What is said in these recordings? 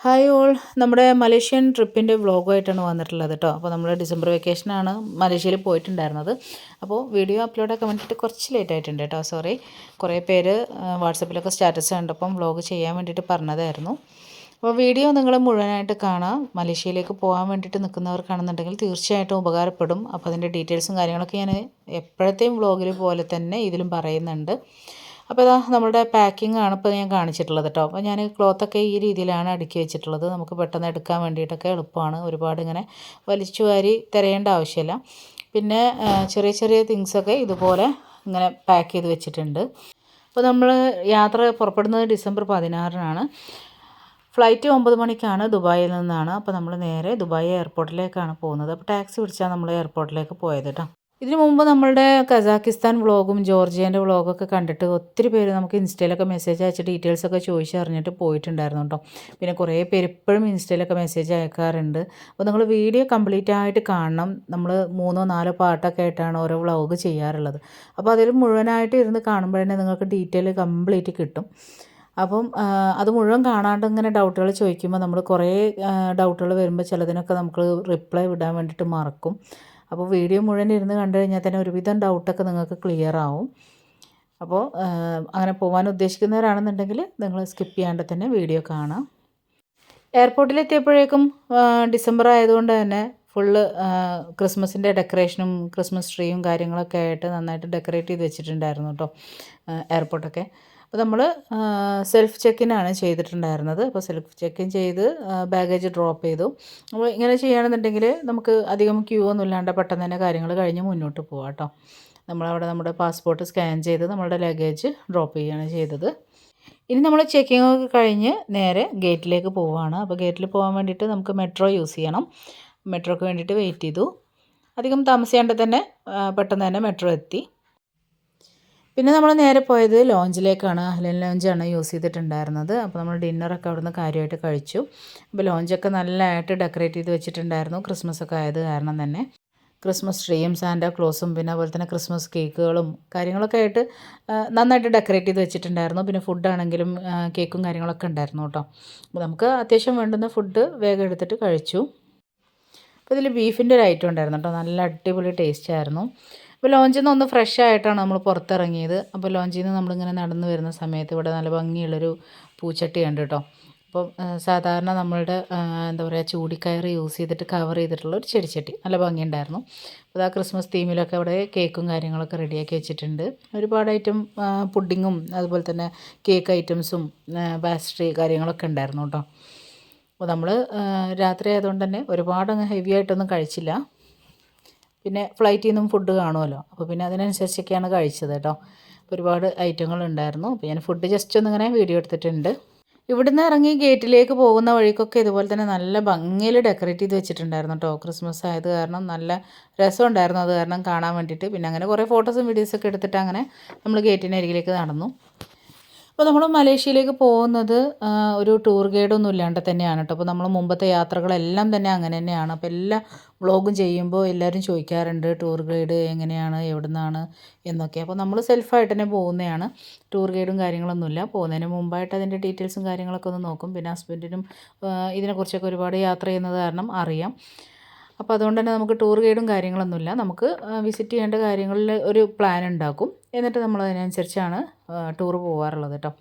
Hi all, നമ്മുടെ Malaysian ട്രിപ്പിൻ്റെ വ്ളോഗുമായിട്ടാണ് വന്നിട്ടുള്ളത് കേട്ടോ. അപ്പോൾ നമ്മൾ ഡിസംബർ വെക്കേഷനാണ് മലേഷ്യയിൽ പോയിട്ടുണ്ടായിരുന്നത്. അപ്പോൾ വീഡിയോ അപ്ലോഡാക്കാൻ വേണ്ടിയിട്ട് കുറച്ച് ലേറ്റ് ആയിട്ടുണ്ട് കേട്ടോ, സോറി. കുറേ പേര് വാട്സപ്പിലൊക്കെ സ്റ്റാറ്റസ് കണ്ടപ്പം വ്ളോഗ് ചെയ്യാൻ വേണ്ടിയിട്ട് പറഞ്ഞതായിരുന്നു. അപ്പോൾ വീഡിയോ നിങ്ങൾ മുഴുവനായിട്ട് കാണാം. മലേഷ്യയിലേക്ക് പോകാൻ വേണ്ടിയിട്ട് നിൽക്കുന്നവർക്കാണെന്നുണ്ടെങ്കിൽ തീർച്ചയായിട്ടും ഉപകാരപ്പെടും. അപ്പോൾ അതിൻ്റെ ഡീറ്റെയിൽസും കാര്യങ്ങളൊക്കെ ഞാൻ എപ്പോഴത്തെയും വ്ളോഗിൽ പോലെ തന്നെ ഇതിലും പറയുന്നുണ്ട്. അപ്പോൾ ഇതാ നമ്മുടെ പാക്കിംഗ് ആണ് ഇപ്പോൾ ഞാൻ കാണിച്ചിട്ടുള്ളത് കേട്ടോ. അപ്പോൾ ഞാൻ ക്ലോത്തൊക്കെ ഈ രീതിയിലാണ് അടുക്കി വെച്ചിട്ടുള്ളത്. നമുക്ക് പെട്ടെന്ന് എടുക്കാൻ വേണ്ടിയിട്ടൊക്കെ എളുപ്പമാണ്. ഒരുപാട് ഇങ്ങനെ വലിച്ചു വാരി തിരയേണ്ട ആവശ്യമില്ല. പിന്നെ ചെറിയ ചെറിയ തിങ്സൊക്കെ ഇതുപോലെ ഇങ്ങനെ പാക്ക് ചെയ്ത് വെച്ചിട്ടുണ്ട്. അപ്പോൾ നമ്മൾ യാത്ര പുറപ്പെടുന്നത് ഡിസംബർ 16-നാണ്. ഫ്ലൈറ്റ് 9 മണിക്കാണ് ദുബായിൽ നിന്നാണ്. അപ്പോൾ നമ്മൾ നേരെ ദുബായ് എയർപോർട്ടിലേക്കാണ് പോകുന്നത്. അപ്പോൾ ടാക്സി പിടിച്ചാണ് നമ്മൾ എയർപോർട്ടിലേക്ക് പോയത് കേട്ടോ. ഇതിനു മുമ്പ് നമ്മളുടെ കസാക്കിസ്ഥാൻ വ്ളോഗും ജോർജിയൻ്റെ വ്ളോഗൊക്കെ കണ്ടിട്ട് ഒത്തിരി പേര് നമുക്ക് ഇൻസ്റ്റയിലൊക്കെ മെസ്സേജ് അയച്ച് ഡീറ്റെയിൽസൊക്കെ ചോദിച്ചറിഞ്ഞിട്ട് പോയിട്ടുണ്ടായിരുന്നു കേട്ടോ. പിന്നെ കുറേ പേര് ഇപ്പോഴും ഇൻസ്റ്റയിലൊക്കെ മെസ്സേജ് അയക്കാറുണ്ട്. അപ്പോൾ നിങ്ങൾ വീഡിയോ കംപ്ലീറ്റ് ആയിട്ട് കാണണം. നമ്മൾ 3-4 പാട്ടൊക്കെ ആയിട്ടാണ് ഓരോ വ്ളോഗ് ചെയ്യാറുള്ളത്. അപ്പോൾ അതിൽ മുഴുവനായിട്ട് ഇരുന്ന് കാണുമ്പോൾ തന്നെ നിങ്ങൾക്ക് ഡീറ്റെയിൽ കംപ്ലീറ്റ് കിട്ടും. അപ്പം അത് മുഴുവൻ കാണാണ്ട് ഇങ്ങനെ ഡൗട്ടുകൾ ചോദിക്കുമ്പോൾ നമ്മൾ കുറേ ഡൗട്ടുകൾ വരുമ്പോൾ ചിലതിനൊക്കെ നമുക്ക് റിപ്ലൈ വിടാൻ വേണ്ടിയിട്ട് മറക്കും. അപ്പോൾ വീഡിയോ മുഴുവൻ ഇരുന്ന് കണ്ടു കഴിഞ്ഞാൽ തന്നെ ഒരുവിധം ഡൗട്ടൊക്കെ നിങ്ങൾക്ക് ക്ലിയർ ആവും. അപ്പോൾ അങ്ങനെ പോകാൻ ഉദ്ദേശിക്കുന്നവരാണെന്നുണ്ടെങ്കിൽ നിങ്ങൾ സ്കിപ്പ് ചെയ്യാണ്ട് തന്നെ വീഡിയോ കാണാം. എയർപോർട്ടിലെത്തിയപ്പോഴേക്കും ഡിസംബർ ആയതുകൊണ്ട് തന്നെ ഫുള്ള് ക്രിസ്മസിൻ്റെ ഡെക്കറേഷനും ക്രിസ്മസ് ട്രീയും കാര്യങ്ങളൊക്കെ ആയിട്ട് നന്നായിട്ട് ഡെക്കറേറ്റ് ചെയ്ത് വെച്ചിട്ടുണ്ടായിരുന്നു കേട്ടോ എയർപോർട്ടൊക്കെ. അപ്പോൾ നമ്മൾ സെൽഫ് ചെക്കിനാണ് ചെയ്തിട്ടുണ്ടായിരുന്നത്. അപ്പോൾ സെൽഫ് ചെക്കിൻ ചെയ്ത് ബാഗേജ് ഡ്രോപ്പ് ചെയ്തു. അപ്പോൾ ഇങ്ങനെ ചെയ്യുകയാണെന്നുണ്ടെങ്കിൽ നമുക്ക് അധികം ക്യൂ ഒന്നും ഇല്ലാണ്ട് പെട്ടെന്ന് തന്നെ കാര്യങ്ങൾ കഴിഞ്ഞ് മുന്നോട്ട് പോകാം കേട്ടോ. നമ്മളവിടെ നമ്മുടെ പാസ്പോർട്ട് സ്കാൻ ചെയ്ത് നമ്മളുടെ ലഗേജ് ഡ്രോപ്പ് ചെയ്യുകയാണ് ചെയ്തത്. ഇനി നമ്മൾ ചെക്കിംഗ് ഒക്കെ കഴിഞ്ഞ് നേരെ ഗേറ്റിലേക്ക് പോവുകയാണ്. അപ്പോൾ ഗേറ്റിൽ പോകാൻ വേണ്ടിയിട്ട് നമുക്ക് മെട്രോ യൂസ് ചെയ്യണം. മെട്രോക്ക് വേണ്ടിയിട്ട് വെയിറ്റ് ചെയ്തു. അധികം താമസിയാണ്ട് തന്നെ പെട്ടെന്ന് തന്നെ മെട്രോ എത്തി. പിന്നെ നമ്മൾ നേരെ പോയത് ലോഞ്ചിലേക്കാണ്. അഹ്ലൻ ലോഞ്ചാണ് യൂസ് ചെയ്തിട്ടുണ്ടായിരുന്നത്. അപ്പോൾ നമ്മൾ ഡിന്നറൊക്കെ അവിടുന്ന് കാര്യമായിട്ട് കഴിച്ചു. അപ്പോൾ ലോഞ്ചൊക്കെ നല്ലതായിട്ട് ഡെക്കറേറ്റ് ചെയ്ത് വെച്ചിട്ടുണ്ടായിരുന്നു. ക്രിസ്മസ് ഒക്കെ ആയത് കാരണം തന്നെ ക്രിസ്മസ് ട്രീയും സാന്റാ ക്ലോസും പിന്നെ അതുപോലെ തന്നെ ക്രിസ്മസ് കേക്കുകളും കാര്യങ്ങളൊക്കെ ആയിട്ട് നന്നായിട്ട് ഡെക്കറേറ്റ് ചെയ്ത് വെച്ചിട്ടുണ്ടായിരുന്നു. പിന്നെ ഫുഡാണെങ്കിലും കേക്കും കാര്യങ്ങളൊക്കെ ഉണ്ടായിരുന്നു കേട്ടോ. അപ്പോൾ നമുക്ക് അത്യാവശ്യം വേണ്ടുന്ന ഫുഡ് വേഗം എടുത്തിട്ട് കഴിച്ചു. അപ്പോൾ ഇതിൽ ബീഫിൻ്റെ ഒരു ഐറ്റം ഉണ്ടായിരുന്നു കേട്ടോ. നല്ല അടിപൊളി ടേസ്റ്റ് ആയിരുന്നു. അപ്പോൾ ലോഞ്ചിൽ നിന്ന് ഒന്ന് ഫ്രഷ് ആയിട്ടാണ് നമ്മൾ പുറത്തിറങ്ങിയത്. അപ്പോൾ ലോഞ്ചിൽ നിന്ന് നമ്മളിങ്ങനെ നടന്നു വരുന്ന സമയത്ത് ഇവിടെ നല്ല ഭംഗിയുള്ളൊരു പൂച്ചട്ടി ഉണ്ട് കേട്ടോ. അപ്പോൾ സാധാരണ നമ്മളുടെ എന്താ പറയുക ചൂടിക്കയർ യൂസ് ചെയ്തിട്ട് കവർ ചെയ്തിട്ടുള്ള ഒരു ചെടിച്ചട്ടി നല്ല ഭംഗിയുണ്ടായിരുന്നു. അപ്പോൾ ആ ക്രിസ്മസ് തീമിലൊക്കെ അവിടെ കേക്കും കാര്യങ്ങളൊക്കെ റെഡിയാക്കി വെച്ചിട്ടുണ്ട്. ഒരുപാട് ഐറ്റം പുഡിങ്ങും അതുപോലെ തന്നെ കേക്ക് ഐറ്റംസും പാസ്ട്രി കാര്യങ്ങളൊക്കെ ഉണ്ടായിരുന്നു കേട്ടോ. അപ്പോൾ നമ്മൾ രാത്രി ആയതുകൊണ്ട് തന്നെ ഒരുപാട് അങ്ങ് ഹെവി ആയിട്ടൊന്നും കഴിച്ചില്ല. പിന്നെ ഫ്ലൈറ്റിൽ നിന്നും ഫുഡ് കാണുമല്ലോ, അപ്പോൾ പിന്നെ അതിനനുസരിച്ചൊക്കെയാണ് കഴിച്ചത് കേട്ടോ. ഒരുപാട് ഐറ്റങ്ങളുണ്ടായിരുന്നു. അപ്പോൾ ഞാൻ ഫുഡ് ജസ്റ്റ് ഒന്നിങ്ങനെ വീഡിയോ എടുത്തിട്ടുണ്ട്. ഇവിടുന്ന് ഇറങ്ങി ഗേറ്റിലേക്ക് പോകുന്ന വഴിക്കൊക്കെ ഇതുപോലെ തന്നെ നല്ല ഭംഗിയിൽ ഡെക്കറേറ്റ് ചെയ്ത് വെച്ചിട്ടുണ്ടായിരുന്നു കേട്ടോ. ക്രിസ്മസ് ആയത് കാരണം നല്ല രസമുണ്ടായിരുന്നു അത് കാരണം കാണാൻ വേണ്ടിയിട്ട്. പിന്നെ അങ്ങനെ കുറേ ഫോട്ടോസും വീഡിയോസൊക്കെ എടുത്തിട്ട് അങ്ങനെ നമ്മൾ ഗേറ്റിൻ്റെ അരികിലേക്ക് നടന്നു. അപ്പോൾ നമ്മൾ മലേഷ്യയിലേക്ക് പോകുന്നത് ഒരു ടൂർ ഗൈഡൊന്നും ഇല്ലാണ്ട് തന്നെയാണ് കേട്ടോ. അപ്പോൾ നമ്മൾ മുമ്പത്തെ യാത്രകളെല്ലാം തന്നെ അങ്ങനെ തന്നെയാണ്. അപ്പോൾ എല്ലാ വ്ളോഗും ചെയ്യുമ്പോൾ എല്ലാവരും ചോദിക്കാറുണ്ട് ടൂർ ഗൈഡ് എങ്ങനെയാണ് എവിടെ നിന്നാണ് എന്നൊക്കെ. അപ്പോൾ നമ്മൾ സെൽഫായിട്ട് തന്നെ പോകുന്നതാണ്. ടൂർ ഗൈഡും കാര്യങ്ങളൊന്നുമില്ല. പോകുന്നതിന് മുമ്പായിട്ട് അതിൻ്റെ ഡീറ്റെയിൽസും കാര്യങ്ങളൊക്കെ ഒന്ന് നോക്കും. പിന്നെ ഹസ്ബൻഡിനും ഇതിനെക്കുറിച്ചൊക്കെ ഒരുപാട് യാത്ര ചെയ്യുന്നത് കാരണം അറിയാം. അപ്പോൾ അതുകൊണ്ട് തന്നെ നമുക്ക് ടൂർ ഗൈഡും കാര്യങ്ങളൊന്നുമില്ല. നമുക്ക് വിസിറ്റ് ചെയ്യേണ്ട കാര്യങ്ങളിൽ ഒരു പ്ലാൻ ഉണ്ടാക്കും. എന്നിട്ട് നമ്മൾ അതിനനുസരിച്ചാണ് ടൂർ പോകാറുള്ളത് കേട്ടോ.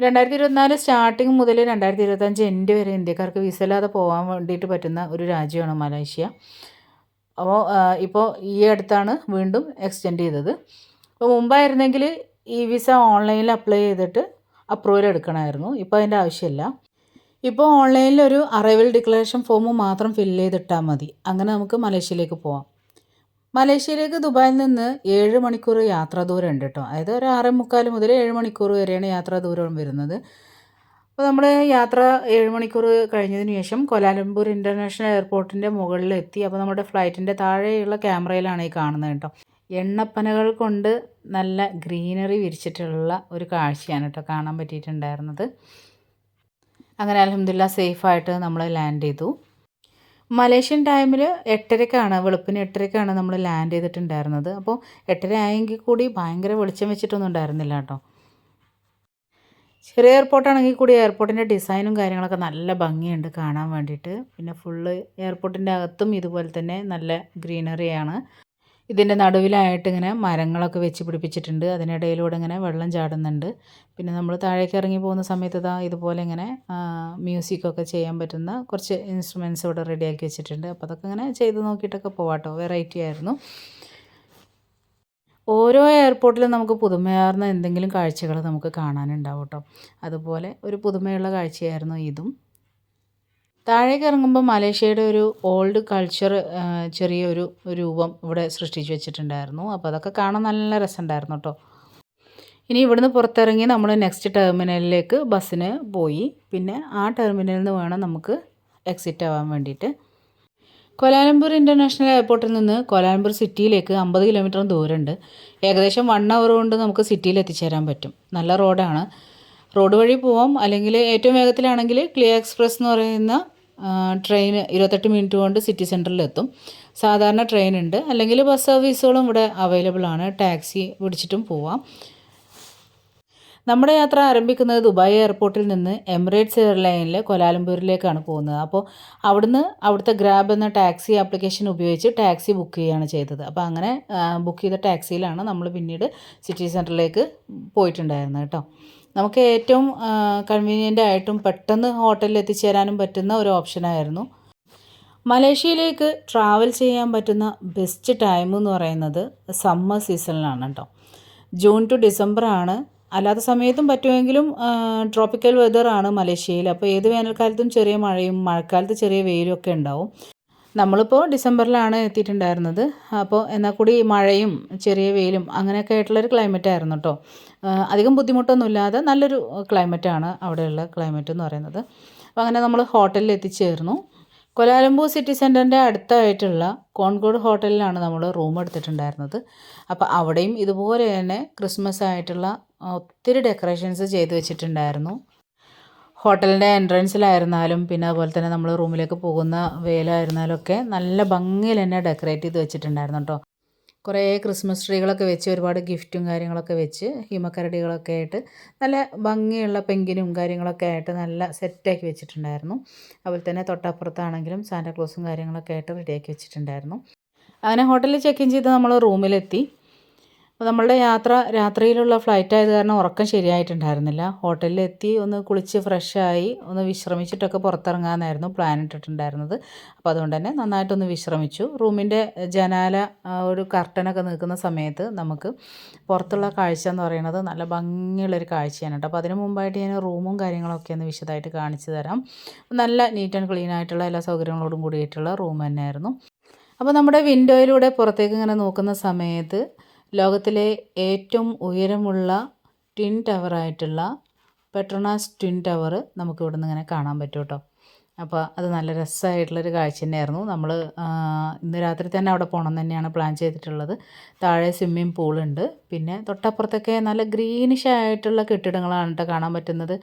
2024 സ്റ്റാർട്ടിങ് മുതൽ 2025 എൻഡ് വരെ ഇന്ത്യക്കാർക്ക് വിസ ഇല്ലാതെ പോകാൻ വേണ്ടിയിട്ട് പറ്റുന്ന ഒരു രാജ്യമാണ് മലേഷ്യ. അപ്പോൾ ഇപ്പോൾ ഈ അടുത്താണ് വീണ്ടും എക്സ്റ്റെൻഡ് ചെയ്തത്. അപ്പോൾ മുമ്പായിരുന്നെങ്കിൽ ഈ വിസ ഓൺലൈനിൽ അപ്ലൈ ചെയ്തിട്ട് അപ്രൂവൽ എടുക്കണമായിരുന്നു. ഇപ്പോൾ അതിൻ്റെ ആവശ്യമില്ല. ഇപ്പോൾ ഓൺലൈനിൽ ഒരു അറൈവൽ ഡിക്ലറേഷൻ ഫോം മാത്രം ഫില്ല് ചെയ്തിട്ടാൽ മതി. അങ്ങനെ നമുക്ക് മലേഷ്യയിലേക്ക് പോകാം. മലേഷ്യയിലേക്ക് ദുബായിൽ നിന്ന് 7 മണിക്കൂർ യാത്രാ ദൂരം ഉണ്ട് കേട്ടോ. അതായത് ഒരു 6:45 മുതൽ 7 മണിക്കൂർ വരെയാണ് യാത്രാ ദൂരം വരുന്നത്. അപ്പോൾ നമ്മുടെ യാത്ര 7 മണിക്കൂർ കഴിഞ്ഞതിന് ശേഷം കോലാലംപൂർ ഇൻ്റർനാഷണൽ എയർപോർട്ടിൻ്റെ മുകളിലെത്തി. അപ്പോൾ നമ്മുടെ ഫ്ലൈറ്റിൻ്റെ താഴെയുള്ള ക്യാമറയിലാണ് ഈ കാണുന്നത് കേട്ടോ. എണ്ണപ്പനകൾ കൊണ്ട് നല്ല ഗ്രീനറി വിരിച്ചിട്ടുള്ള ഒരു കാഴ്ചയാണ് കേട്ടോ കാണാൻ പറ്റിയിട്ടുണ്ടായിരുന്നത്. അങ്ങനെ അൽഹംദുലില്ലാ സേഫായിട്ട് നമ്മൾ ലാൻഡ് ചെയ്തു. മലേഷ്യൻ ടൈമിൽ 8:30ക്കാണ്, വെളുപ്പിന് 8:30ക്കാണ് നമ്മൾ ലാൻഡ് ചെയ്തിട്ടുണ്ടായിരുന്നത്. അപ്പോൾ 8:30 ആയെങ്കിൽ കൂടി ഭയങ്കര വെളിച്ചം വെച്ചിട്ടൊന്നും ഉണ്ടായിരുന്നില്ല കേട്ടോ. ചെറിയ എയർപോർട്ടാണെങ്കിൽ കൂടി എയർപോർട്ടിൻ്റെ ഡിസൈനും കാര്യങ്ങളൊക്കെ നല്ല ഭംഗിയുണ്ട് കാണാൻ വേണ്ടിയിട്ട്. പിന്നെ ഫുള്ള് എയർപോർട്ടിൻ്റെ അകത്തും ഇതുപോലെ തന്നെ നല്ല ഗ്രീനറിയാണ്. ഇതിൻ്റെ നടുവിലായിട്ട് ഇങ്ങനെ മരങ്ങളൊക്കെ വെച്ച് പിടിപ്പിച്ചിട്ടുണ്ട്. അതിനിടയിലൂടെ ഇങ്ങനെ വെള്ളം ചാടുന്നുണ്ട്. പിന്നെ നമ്മൾ താഴേക്ക് ഇറങ്ങി പോകുന്ന സമയത്ത് ഇതുപോലെ ഇങ്ങനെ മ്യൂസിക്കൊക്കെ ചെയ്യാൻ പറ്റുന്ന കുറച്ച് ഇൻസ്ട്രുമെൻറ്റ്സ് ഇവിടെ റെഡിയാക്കി വെച്ചിട്ടുണ്ട്. അപ്പോൾ അതൊക്കെ ഇങ്ങനെ ചെയ്ത് നോക്കിയിട്ടൊക്കെ പോവാട്ടോ. വെറൈറ്റി ആയിരുന്നു. ഓരോ എയർപോർട്ടിലും നമുക്ക് പുതുമയാർന്ന എന്തെങ്കിലും കാഴ്ചകൾ നമുക്ക് കാണാനുണ്ടാവും കേട്ടോ. അതുപോലെ ഒരു പുതുമയുള്ള കാഴ്ചയായിരുന്നു ഇതും. താഴേക്ക് ഇറങ്ങുമ്പോൾ മലേഷ്യയുടെ ഒരു ഓൾഡ് കൾച്ചർ ചെറിയൊരു രൂപം ഇവിടെ സൃഷ്ടിച്ച് വെച്ചിട്ടുണ്ടായിരുന്നു. അപ്പോൾ അതൊക്കെ കാണാൻ നല്ല രസമുണ്ടായിരുന്നു കേട്ടോ. ഇനി ഇവിടുന്ന് പുറത്തിറങ്ങി നമ്മൾ നെക്സ്റ്റ് ടെർമിനലിലേക്ക് ബസ്സിന് പോയി. പിന്നെ ആ ടെർമിനലിൽ നിന്ന് വേണം നമുക്ക് എക്സിറ്റ് ആവാൻ വേണ്ടിയിട്ട്. കോലാലംപൂർ ഇൻ്റർനാഷണൽ എയർപോർട്ടിൽ നിന്ന് കോലാലംപൂർ സിറ്റിയിലേക്ക് 50 കിലോമീറ്റർ ദൂരമുണ്ട്. ഏകദേശം 1 അവർ കൊണ്ട് നമുക്ക് സിറ്റിയിൽ എത്തിച്ചേരാൻ പറ്റും. നല്ല റോഡാണ്. റോഡ് വഴി പോവാം. അല്ലെങ്കിൽ ഏറ്റവും വേഗത്തിലാണെങ്കിൽ ക്ലിയർ എക്സ്പ്രസ് എന്ന് പറയുന്ന ട്രെയിൻ 28 മിനിറ്റ് കൊണ്ട് സിറ്റി സെൻറ്ററിലെത്തും. സാധാരണ ട്രെയിൻ ഉണ്ട്. അല്ലെങ്കിൽ ബസ് സർവീസുകളും ഇവിടെ അവൈലബിൾ ആണ്. ടാക്സി പിടിച്ചിട്ടും പോവാം. നമ്മുടെ യാത്ര ആരംഭിക്കുന്നത് ദുബായ് എയർപോർട്ടിൽ നിന്ന് എമിറേറ്റ്സ് എയർലൈനിൽ കോലാലംപൂരിലേക്കാണ് പോകുന്നത്. അപ്പോൾ അവിടുത്തെ ഗ്രാബ് എന്ന ടാക്സി ആപ്ലിക്കേഷൻ ഉപയോഗിച്ച് ടാക്സി ബുക്ക് ചെയ്യുകയാണ് ചെയ്തത്. അപ്പോൾ അങ്ങനെ ബുക്ക് ചെയ്ത ടാക്സിയിലാണ് നമ്മൾ പിന്നീട് സിറ്റി സെൻറ്ററിലേക്ക് പോയിട്ടുണ്ടായിരുന്നത് കേട്ടോ. നമുക്ക് ഏറ്റവും കൺവീനിയൻ്റ് ആയിട്ടും പെട്ടെന്ന് ഹോട്ടലിൽ എത്തിച്ചേരാനും പറ്റുന്ന ഒരു ഓപ്ഷനായിരുന്നു. മലേഷ്യയിലേക്ക് ട്രാവൽ ചെയ്യാൻ പറ്റുന്ന ബെസ്റ്റ് ടൈം എന്ന് പറയുന്നത് സമ്മർ സീസണിലാണ് കേട്ടോ. ജൂൺ ടു ഡിസംബർ ആണ്. അല്ലാത്ത സമയത്തും പറ്റുമെങ്കിലും ട്രോപ്പിക്കൽ വെതറാണ് മലേഷ്യയിൽ. അപ്പോൾ ഏത് വേനൽക്കാലത്തും ചെറിയ മഴയും മഴക്കാലത്ത് ചെറിയ വെയിലും ഒക്കെ ഉണ്ടാവും. നമ്മളിപ്പോൾ ഡിസംബറിലാണ് എത്തിയിട്ടുണ്ടായിരുന്നത്. അപ്പോൾ എന്നാൽ കൂടി മഴയും ചെറിയ വെയിലും അങ്ങനെയൊക്കെ ആയിട്ടുള്ളൊരു ക്ലൈമറ്റ് ആയിരുന്നു കേട്ടോ. അധികം ബുദ്ധിമുട്ടൊന്നുമില്ലാതെ നല്ലൊരു ക്ലൈമറ്റാണ് അവിടെയുള്ള ക്ലൈമറ്റ് എന്ന് പറയുന്നത്. അപ്പോൾ അങ്ങനെ നമ്മൾ ഹോട്ടലിൽ എത്തിച്ചേർന്നു. കോലാലംപൂർ സിറ്റി സെൻറ്ററിൻ്റെ അടുത്തായിട്ടുള്ള കോൺകോർഡ് ഹോട്ടലിലാണ് നമ്മൾ റൂം എടുത്തിട്ടുണ്ടായിരുന്നത്. അപ്പോൾ അവിടെയും ഇതുപോലെ തന്നെ ക്രിസ്മസ് ആയിട്ടുള്ള ഒത്തിരി ഡെക്കറേഷൻസ് ചെയ്ത് വെച്ചിട്ടുണ്ടായിരുന്നു. ഹോട്ടലിൻ്റെ എൻട്രൻസിലായിരുന്നാലും പിന്നെ അതുപോലെ തന്നെ നമ്മൾ റൂമിലേക്ക് പോകുന്ന വേലായിരുന്നാലും ഒക്കെ നല്ല ഭംഗിയിൽ തന്നെ ഡെക്കറേറ്റ് ചെയ്ത് വെച്ചിട്ടുണ്ടായിരുന്നു കേട്ടോ. കുറേ ക്രിസ്മസ് ട്രീകളൊക്കെ വെച്ച് ഒരുപാട് ഗിഫ്റ്റും കാര്യങ്ങളൊക്കെ വെച്ച് ഹിമക്കരടികളൊക്കെ ആയിട്ട് നല്ല ഭംഗിയുള്ള പെങ്കിനും കാര്യങ്ങളൊക്കെ ആയിട്ട് നല്ല സെറ്റാക്കി വെച്ചിട്ടുണ്ടായിരുന്നു. അതുപോലെ തന്നെ തൊട്ടപ്പുറത്താണെങ്കിലും സാന്റാക്ലോസും കാര്യങ്ങളൊക്കെ ആയിട്ട് റെഡിയാക്കി വെച്ചിട്ടുണ്ടായിരുന്നു. അങ്ങനെ ഹോട്ടലിൽ ചെക്ക് ഇൻ ചെയ്ത് നമ്മൾ റൂമിലെത്തി. അപ്പോൾ നമ്മളുടെ രാത്രിയിലുള്ള ഫ്ലൈറ്റ് ആയത് കാരണം ഉറക്കം ശരിയായിട്ടുണ്ടായിരുന്നില്ല. ഹോട്ടലിലെത്തി ഒന്ന് കുളിച്ച് ഫ്രഷായി ഒന്ന് വിശ്രമിച്ചിട്ടൊക്കെ പുറത്തിറങ്ങാമെന്നായിരുന്നു പ്ലാൻ ഇട്ടിട്ടുണ്ടായിരുന്നത്. അപ്പോൾ അതുകൊണ്ട് തന്നെ നന്നായിട്ടൊന്ന് വിശ്രമിച്ചു. റൂമിൻ്റെ ജനാല ഒരു കർട്ടനൊക്കെ നിൽക്കുന്ന സമയത്ത് നമുക്ക് പുറത്തുള്ള കാഴ്ച എന്ന് പറയുന്നത് നല്ല ഭംഗിയുള്ളൊരു കാഴ്ചയാണ് കേട്ടോ. അപ്പോൾ അതിന് മുമ്പായിട്ട് ഞാൻ റൂമും കാര്യങ്ങളൊക്കെ ഒന്ന് വിശദമായിട്ട് കാണിച്ചു തരാം. നല്ല നീറ്റ് ആൻഡ് ക്ലീൻ ആയിട്ടുള്ള എല്ലാ സൗകര്യങ്ങളോടും കൂടിയിട്ടുള്ള റൂം തന്നെയായിരുന്നു. അപ്പോൾ നമ്മുടെ വിൻഡോയിലൂടെ പുറത്തേക്ക് ഇങ്ങനെ നോക്കുന്ന സമയത്ത് ലോകത്തിലെ ഏറ്റവും ഉയരമുള്ള ട്വിൻ ടവറായിട്ടുള്ള പെട്രോണാസ് ട്വിൻ ടവർ നമുക്ക് ഇവിടെ നിന്ന് ഇങ്ങനെ കാണാൻ പറ്റും കേട്ടോ. അപ്പോൾ അത് നല്ല രസമായിട്ടുള്ളൊരു കാഴ്ച തന്നെയായിരുന്നു. നമ്മൾ ഇന്ന് രാത്രി തന്നെ അവിടെ പോകണം തന്നെയാണ് പ്ലാൻ ചെയ്തിട്ടുള്ളത്. താഴെ സ്വിമ്മിംഗ് പൂളുണ്ട്. പിന്നെ തൊട്ടപ്പുറത്തൊക്കെ നല്ല ഗ്രീനിഷ് ആയിട്ടുള്ള കെട്ടിടങ്ങളാണ് കേട്ടോ കാണാൻ പറ്റുന്നത്.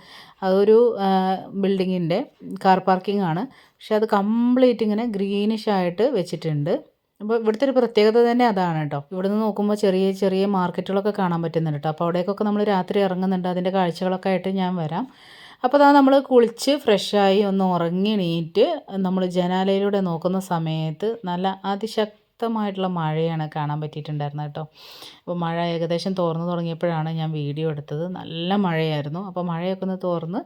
അതൊരു ബിൽഡിങ്ങിൻ്റെ കാർ പാർക്കിംഗ് ആണ്. പക്ഷെ അത് കംപ്ലീറ്റ് ഇങ്ങനെ ഗ്രീനിഷ് ആയിട്ട് വെച്ചിട്ടുണ്ട്. അപ്പോൾ ഇവിടുത്തെ ഒരു പ്രത്യേകത തന്നെ അതാണ് കേട്ടോ. ഇവിടുന്ന് നോക്കുമ്പോൾ ചെറിയ ചെറിയ മാർക്കറ്റുകളൊക്കെ കാണാൻ പറ്റുന്നുണ്ട് കേട്ടോ. അപ്പോൾ അവിടേക്കൊക്കെ നമ്മൾ രാത്രി ഇറങ്ങുന്നുണ്ട്. അതിൻ്റെ കാഴ്ചകളൊക്കെ ആയിട്ട് ഞാൻ വരാം. അപ്പോൾ നമ്മൾ കുളിച്ച് ഫ്രഷായി ഒന്ന് ഉറങ്ങി എണീറ്റ് നമ്മൾ ജനാലയിലൂടെ നോക്കുന്ന സമയത്ത് നല്ല അതിശക്തമായിട്ടുള്ള മഴയാണ് കാണാൻ പറ്റിയിട്ടുണ്ടായിരുന്നത് കേട്ടോ. അപ്പോൾ മഴ ഏകദേശം തോർന്നു തുടങ്ങിയപ്പോഴാണ് ഞാൻ വീഡിയോ എടുത്തത്. നല്ല മഴയായിരുന്നു. അപ്പോൾ മഴയൊക്കെ ഒന്ന് തോർന്ന്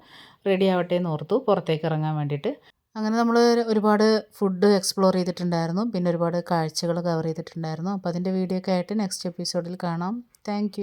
റെഡി ആവട്ടെ എന്ന് ഓർത്തു പുറത്തേക്ക് ഇറങ്ങാൻ വേണ്ടിയിട്ട്. അങ്ങനെ നമ്മൾ ഒരുപാട് ഫുഡ് എക്സ്പ്ലോർ ചെയ്തിട്ടുണ്ടായിരുന്നു. പിന്നെ ഒരുപാട് കാഴ്ചകൾ കവർ ചെയ്തിട്ടുണ്ടായിരുന്നു. അപ്പോൾ അതിൻ്റെ വീഡിയോ ഒക്കെ ആയിട്ട് നെക്സ്റ്റ് എപ്പിസോഡിൽ കാണാം. താങ്ക്